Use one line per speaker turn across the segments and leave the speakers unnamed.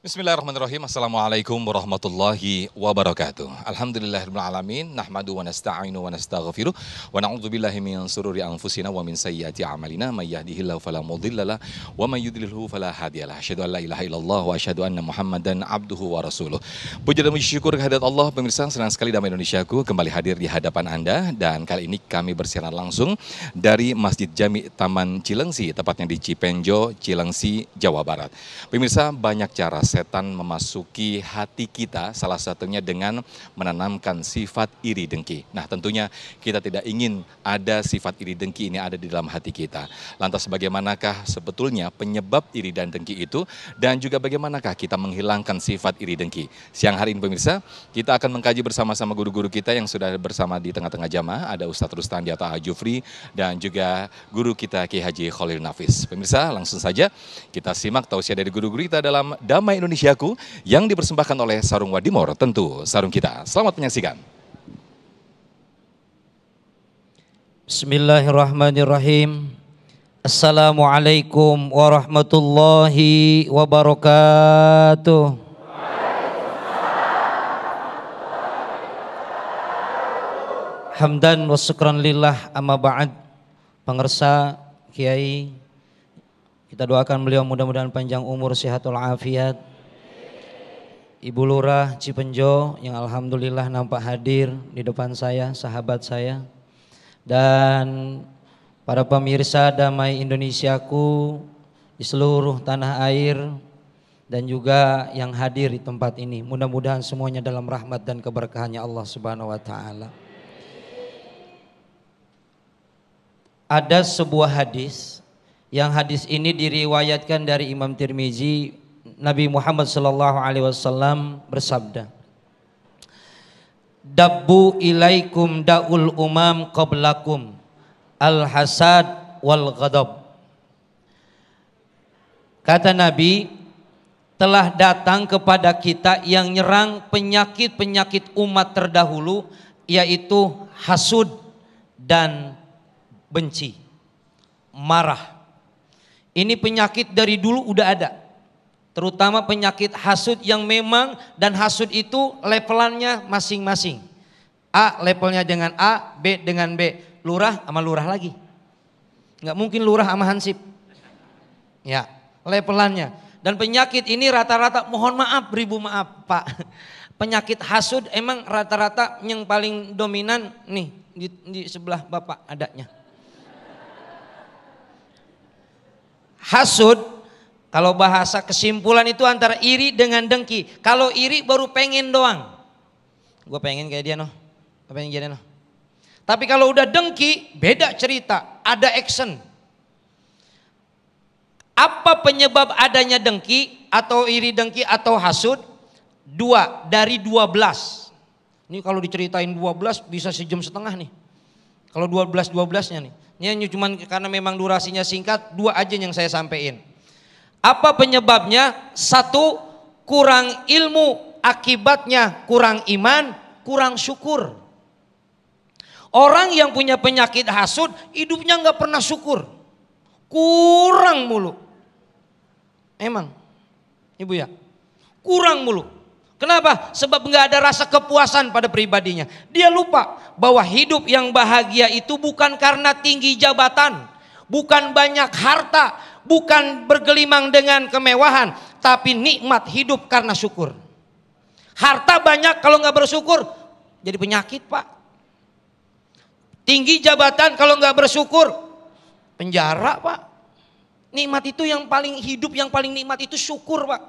Bismillahirrahmanirrahim. Assalamualaikum warahmatullahi wabarakatuh. Alhamdulillahirabbil alamin, nahmadu wa nasta'inu wa nastaghfiruh wa na'udzubillahi min sururi anfusina wa min sayyiati a'malina may yahdihillahu fala mudhillalah wa may yudlilhu fala hadiyalah. Asyhadu an la ilaha illallah wa asyhadu anna Muhammadan abduhu wa rasuluh. Puji dan puji syukur kehadirat Allah. Pemirsa, senang sekali Damai Indonesiaku kembali hadir di hadapan Anda, dan kali ini kami bersiaran langsung dari Masjid Jami Taman Cilengsi, tepatnya di Cipenjo, Cilengsi, Jawa Barat. Pemirsa, banyak cara setan memasuki hati kita, salah satunya dengan menanamkan sifat iri dengki. Nah, tentunya kita tidak ingin ada sifat iri dengki ini ada di dalam hati kita. Lantas bagaimanakah sebetulnya penyebab iri dan dengki itu, dan juga bagaimanakah kita menghilangkan sifat iri dengki? Siang hari ini pemirsa, kita akan mengkaji bersama-sama guru-guru kita yang sudah bersama di tengah-tengah jamaah. Ada Ustadz Rustandi atau Ajufri dan juga guru kita Ki Haji Khalil Nafis. Pemirsa, langsung saja kita simak tausiah dari guru-guru kita dalam Damai Indonesiaku yang dipersembahkan oleh Sarung Wadimor, tentu sarung kita. Selamat menyaksikan.
Bismillahirrahmanirrahim. Assalamualaikum warahmatullahi wabarakatuh. Hamdan wa syukran lillah, amma ba'd. Pengersa, Kiai, kita doakan beliau mudah-mudahan panjang umur, sehatul afiat. Ibu Lurah Cipenjo yang alhamdulillah nampak hadir di depan saya, sahabat saya. Dan para pemirsa Damai Indonesiaku di seluruh tanah air dan juga yang hadir di tempat ini. Mudah-mudahan semuanya dalam rahmat dan keberkahannya Allah Subhanahu wa taala. Ada sebuah hadis, yang hadis ini diriwayatkan dari Imam Tirmizi. Nabi Muhammad SAW bersabda, "Dabbu ilaikum da'ul umam qablakum, al-hasad wal ghadab." Kata Nabi, telah datang kepada kita yang nyerang penyakit-penyakit umat terdahulu, yaitu hasud dan benci, marah. Ini penyakit dari dulu udah ada, terutama penyakit hasud yang memang, dan hasud itu levelannya masing-masing. A levelnya dengan A, B dengan B, lurah sama lurah lagi. Nggak mungkin lurah sama hansip. Ya, levelannya. Dan penyakit ini rata-rata, mohon maaf, ribu maaf Pak. Penyakit hasud emang rata-rata yang paling dominan nih di sebelah Bapak adanya. Hasud, kalau bahasa kesimpulan itu antara iri dengan dengki. Kalau iri baru pengen doang. Gue pengen kayak dia noh. Gue pengen jadi noh. Tapi kalau udah dengki beda cerita. Ada action. Apa penyebab adanya dengki atau iri dengki atau hasud? 2 dari 12. Ini kalau diceritain 12 bisa sejam setengah nih. Kalau 12-12-nya nih. Ini cuma karena memang durasinya singkat, 2 aja yang saya sampaikan. Apa penyebabnya? 1, kurang ilmu, akibatnya kurang iman, kurang syukur. Orang yang punya penyakit hasud, hidupnya nggak pernah syukur, kurang mulu. Emang, Ibu ya, kurang mulu. Kenapa? Sebab nggak ada rasa kepuasan pada pribadinya. Dia lupa bahwa hidup yang bahagia itu bukan karena tinggi jabatan, bukan banyak harta, bukan bergelimang dengan kemewahan, tapi nikmat hidup karena syukur. Harta banyak kalau nggak bersyukur jadi penyakit Pak. Tinggi jabatan kalau nggak bersyukur penjara Pak. Nikmat itu yang paling hidup, yang paling nikmat itu syukur Pak.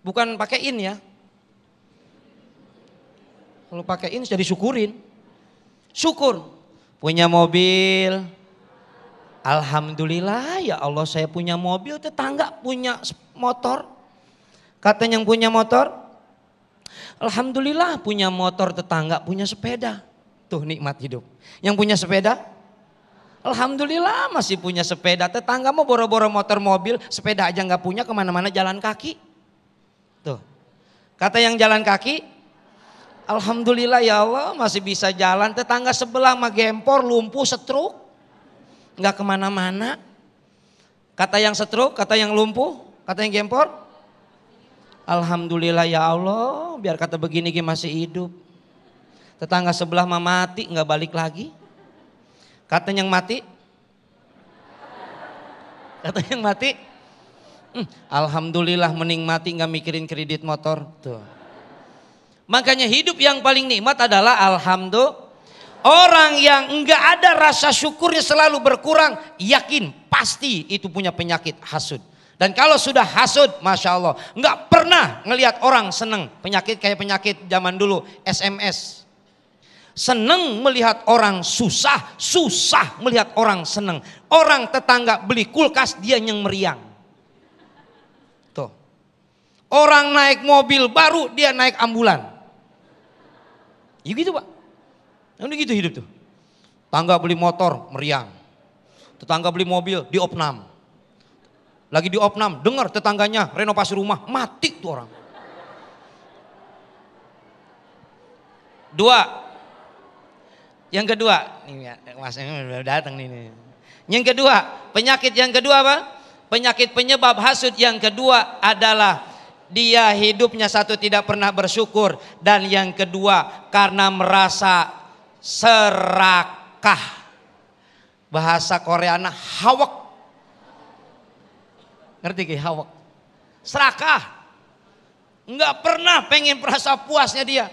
Bukan pakaiin ya. Kalau pakaiin jadi syukurin. Syukur. Punya mobil, alhamdulillah ya Allah saya punya mobil, tetangga punya motor. Kata yang punya motor, alhamdulillah punya motor, tetangga punya sepeda. Tuh nikmat hidup. Yang punya sepeda, alhamdulillah masih punya sepeda. Tetangga mau boro-boro motor mobil, sepeda aja nggak punya, kemana-mana jalan kaki. Tuh. Kata yang jalan kaki, alhamdulillah ya Allah masih bisa jalan. Tetangga sebelah mah gempor, lumpuh, stroke, nggak kemana-mana. Kata yang stroke, kata yang lumpuh, kata yang gempor, Alhamdulillah ya Allah, biar kata begini Ki masih hidup. Tetangga sebelah mah mati nggak balik lagi. Kata yang mati, alhamdulillah mending mati nggak mikirin kredit motor. Tuh. Makanya hidup yang paling nikmat adalah alhamdulillah. Orang yang nggak ada rasa syukurnya selalu berkurang, yakin pasti itu punya penyakit hasud. Dan kalau sudah hasud, masya Allah, nggak pernah ngelihat orang seneng. Penyakit kayak penyakit zaman dulu, SMS. Seneng melihat orang susah, susah melihat orang seneng. Orang tetangga beli kulkas, dia yang meriang. Tuh. Orang naik mobil baru, dia naik ambulan. Ya gitu Pak. Nah, gitu hidup tuh. Tetangga beli motor, meriang. Tetangga beli mobil, diopnam. Lagi diopnam, dengar tetangganya renovasi rumah, mati tuh orang. Yang kedua, nih Mas udah datang nih. Yang kedua, penyakit yang kedua apa? Penyakit penyebab hasud yang kedua adalah dia hidupnya satu tidak pernah bersyukur dan yang kedua karena merasa serakah. Bahasa Koreana hawak. Ngerti Ki hawak? Serakah. Enggak pernah pengen merasa puasnya dia.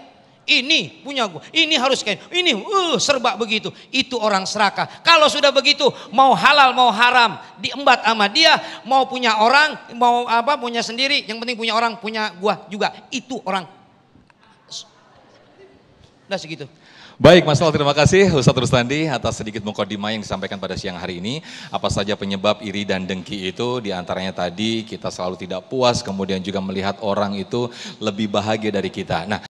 Ini punya gua, ini harus kayak ini serba begitu. Itu orang serakah. Kalau sudah begitu mau halal mau haram diembat sama dia, mau punya orang, mau apa punya sendiri, yang penting punya orang, punya gua juga. Itu orang. Udah segitu.
Baik Mas Al, terima kasih Ustadz Rustandi atas sedikit mukadimah yang disampaikan pada siang hari ini. Apa saja penyebab iri dan dengki itu, diantaranya tadi kita selalu tidak puas, kemudian juga melihat orang itu lebih bahagia dari kita. Nah.